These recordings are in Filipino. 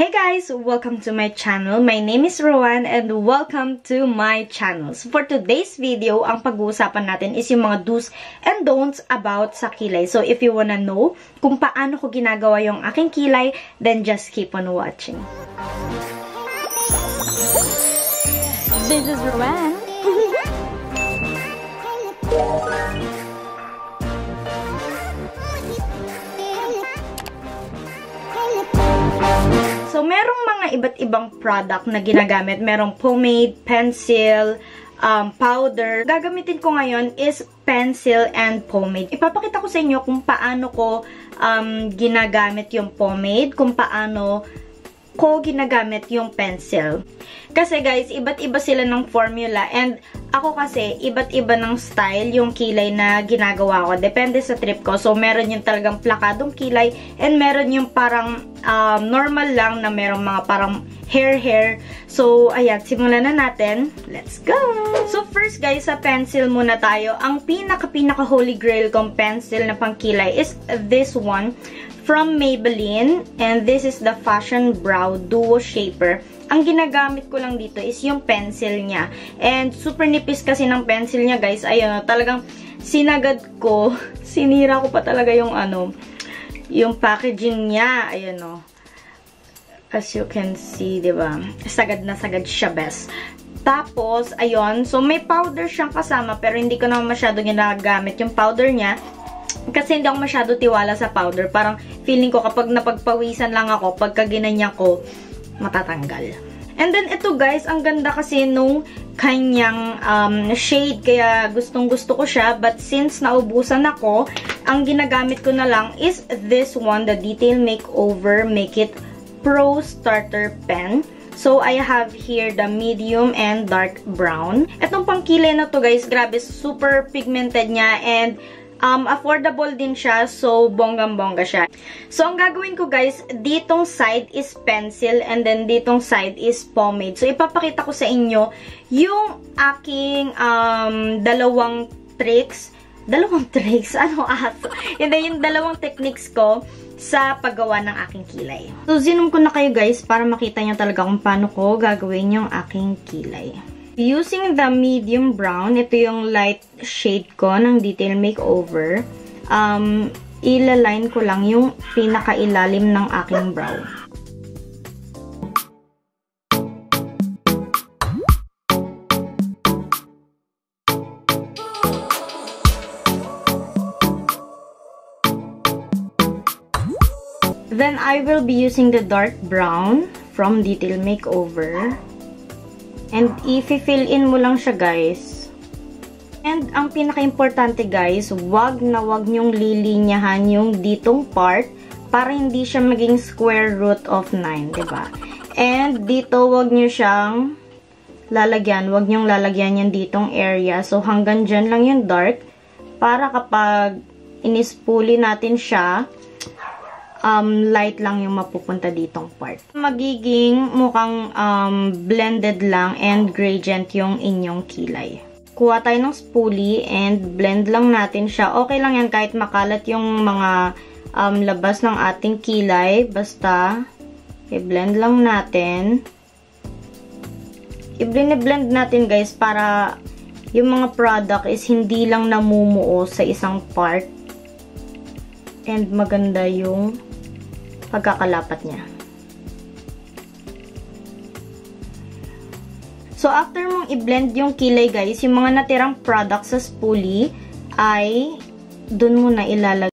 Hey guys! Welcome to my channel. My name is Rowan and welcome to my channel. So for today's video, ang pag-uusapan natin is yung mga do's and don'ts about sa kilay. So if you wanna know kung paano ko ginagawa yung aking kilay, then just keep on watching. This is Rowan. So, merong mga iba't ibang product na ginagamit. Merong pomade, pencil, powder. Gagamitin ko ngayon is pencil and pomade. Ipapakita ko sa inyo kung paano ko ginagamit yung pomade, kung paano ko ginagamit yung pencil. Kasi guys, iba't iba sila ng formula and ako kasi, iba't iba ng style yung kilay na ginagawa ko. Depende sa trip ko. So, meron yung talagang plakadong kilay and meron yung parang normal lang na merong mga parang hair. So, ayan, simulan na natin. Let's go! So, first guys, sa pencil muna tayo. Ang pinaka holy grail kong pencil na pangkilay is this one from Maybelline. And this is the Fashion Brow Duo Shaper. Ang ginagamit ko lang dito is yung pencil niya. And super nipis kasi ng pencil niya, guys. Ayun, talagang sinagad ko. Sinira ko pa talaga yung yung packaging niya. Ayun, no. As you can see, diba? Sagad na sagad siya, best. Tapos, ayun. So, may powder siyang kasama, pero hindi ko naman masyado ginagamit yung powder niya. Kasi hindi ako masyado tiwala sa powder. Parang feeling ko kapag napagpawisan lang ako, pagka ginanyan ko, matatanggal. And then, ito guys, ang ganda kasi nung kanyang shade. Kaya gustong-gusto ko siya. But since naubusan ako, ang ginagamit ko na lang is this one, the Detail Makeover Make It Pro Starter Pen. So, I have here the medium and dark brown. Itong pangkilay na to guys, grabe, super pigmented niya and affordable din siya, so bonggang-bongga siya. So, ang gagawin ko guys, ditong side is pencil and then ditong side is pomade. So, ipapakita ko sa inyo yung aking dalawang tricks. Hindi, yung dalawang techniques ko sa paggawa ng aking kilay. So, zoom ko na kayo guys para makita nyo talaga kung paano ko gagawin yung aking kilay. Using the medium brown, ito yung light shade ko ng Detail Makeover. Ilaline ko lang yung pinakailalim ng aking brow. Then, I will be using the dark brown from Detail Makeover. And, i-fill in mo lang siya, guys. And, ang pinaka-importante, guys, wag na wag nyong lilinyahan yung ditong part para hindi siya maging square root of 9, diba? And, dito, wag nyo siyang lalagyan. Wag nyong lalagyan yan ditong area. So, hanggang dyan lang yung dark para kapag inispuli natin siya, light lang yung mapupunta ditong part. Magiging mukhang blended lang and gradient yung inyong kilay. Kuha tayo ng spoolie and blend lang natin siya. Okay lang yan kahit makalat yung mga labas ng ating kilay. Basta, i-blend lang natin. I-blend natin guys para yung mga product is hindi lang namumuo sa isang part. And maganda yung pagkakalapat niya. So, after mong i-blend yung kilay, guys, yung mga natirang product sa spoolie ay dun mo na ilalagay.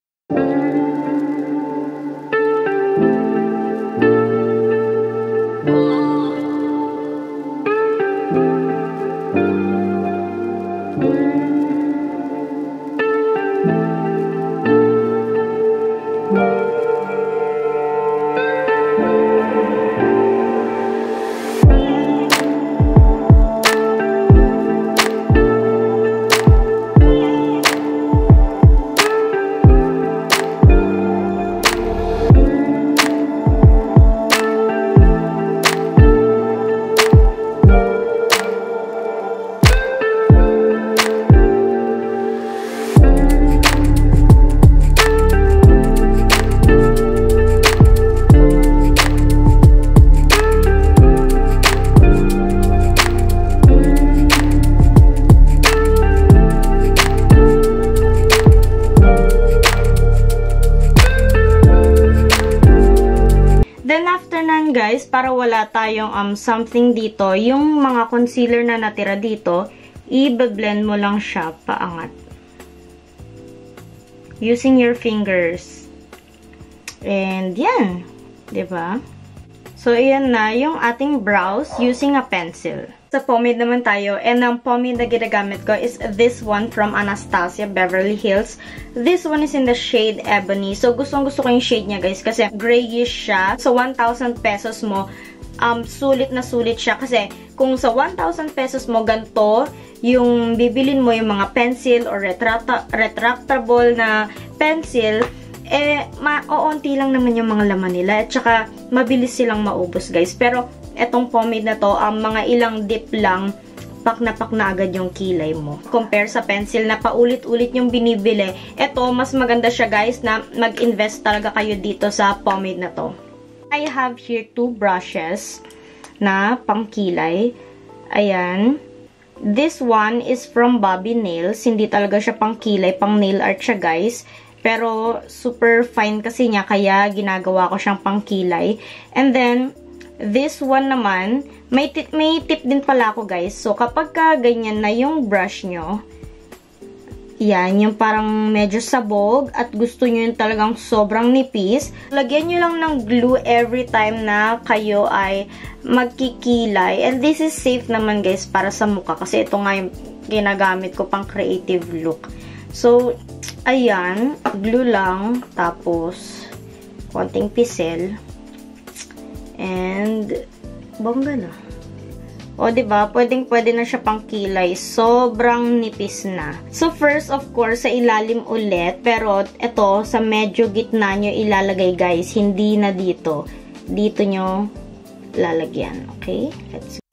Then, after nan, guys, para wala tayong something dito, yung mga concealer na natira dito, i-blend mo lang siya paangat. Using your fingers. And, yan. Diba? So, ayan na yung ating brows using a pencil. Sa pomade naman tayo, and ang pomade na ginagamit ko is this one from Anastasia Beverly Hills. This one is in the shade Ebony. So, gustong-gusto ko yung shade niya, guys, kasi grayish siya. So, 1,000 pesos mo, sulit na sulit siya. Kasi, kung sa 1,000 pesos mo, ganito, yung bibilin mo yung mga pencil or retractable na pencil, maoonti lang naman yung mga laman nila. At saka, mabilis silang maubos, guys. Pero, etong pomade na to, mga ilang dip lang, pak na agad yung kilay mo. Compare sa pencil na paulit-ulit yung binibili, eto, mas maganda siya, guys, na mag-invest talaga kayo dito sa pomade na to. I have here 2 brushes na pangkilay. Ayan. This one is from Bobby Nails. Hindi talaga siya pangkilay, pang nail art siya, guys. Pero, super fine kasi niya, kaya ginagawa ko siyang pangkilay. And then, this one naman, may tip din pala ako, guys. So, kapag ganyan na yung brush nyo, yan, yung parang medyo sabog at gusto nyo yung talagang sobrang nipis, lagyan nyo lang ng glue every time na kayo ay magkikilay. And this is safe naman, guys, para sa mukha. Kasi ito nga yung ginagamit ko pang creative look. So, ayan, glue lang, tapos konting pisel. And, bongga na. O, diba? Pwedeng-pwede na siya pang kilay. Sobrang nipis na. So, first, of course, sa ilalim ulit. Pero, ito, sa medyo gitna nyo ilalagay, guys. Hindi na dito. Dito nyo lalagyan. Okay? Let's go.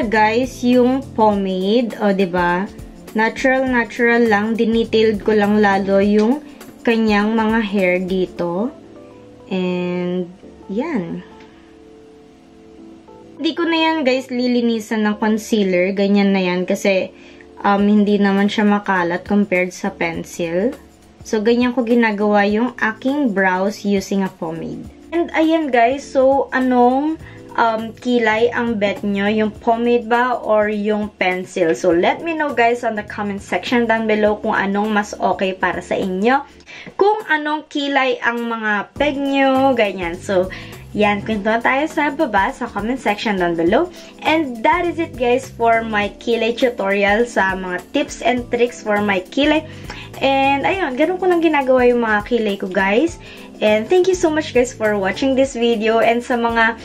Guys, yung pomade, o, diba? Natural lang. Dinetailed ko lang lalo yung kanyang mga hair dito. And, yan. Hindi ko na yan, guys, lilinisan ng concealer. Ganyan na yan kasi hindi naman siya makalat compared sa pencil. So, ganyan ko ginagawa yung aking brows using a pomade. And, ayan, guys. So, anong kilay ang bet nyo? Yung pomade ba or yung pencil? So, let me know, guys, on the comment section down below kung anong mas okay para sa inyo. Kung anong kilay ang mga peg nyo, ganyan. So, yan, kwento tayo sa baba, sa comment section down below. And that is it, guys, for my kilay tutorial sa mga tips and tricks for my kilay. And, ayun, ganun ko lang ginagawa yung mga kilay ko, guys. And thank you so much, guys, for watching this video. And sa mga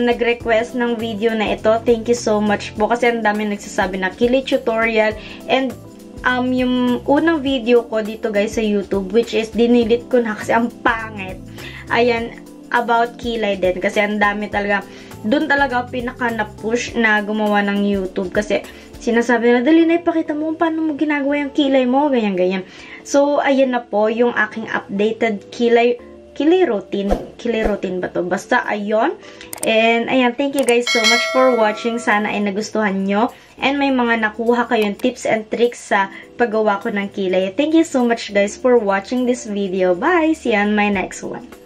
nag-request ng video na ito, thank you so much po. Kasi ang dami nagsasabi na kilay tutorial. And yung unang video ko dito, guys, sa YouTube, which is dinilit ko na kasi ang pangit. Ayan, about kilay din. Kasi ang dami talaga, dun talaga pinaka na-push na gumawa ng YouTube. Kasi sinasabi na, dali na ipakita mo paano mo ginagawa yung kilay mo, ganyan. So, ayan na po yung aking updated kilay routine. Kilay routine ba to? Basta, ayun. And, ayan, thank you, guys, so much for watching. Sana ay nagustuhan nyo. And may mga nakuha kayong tips and tricks sa paggawa ko ng kilay. Thank you so much, guys, for watching this video. Bye! See you on my next one.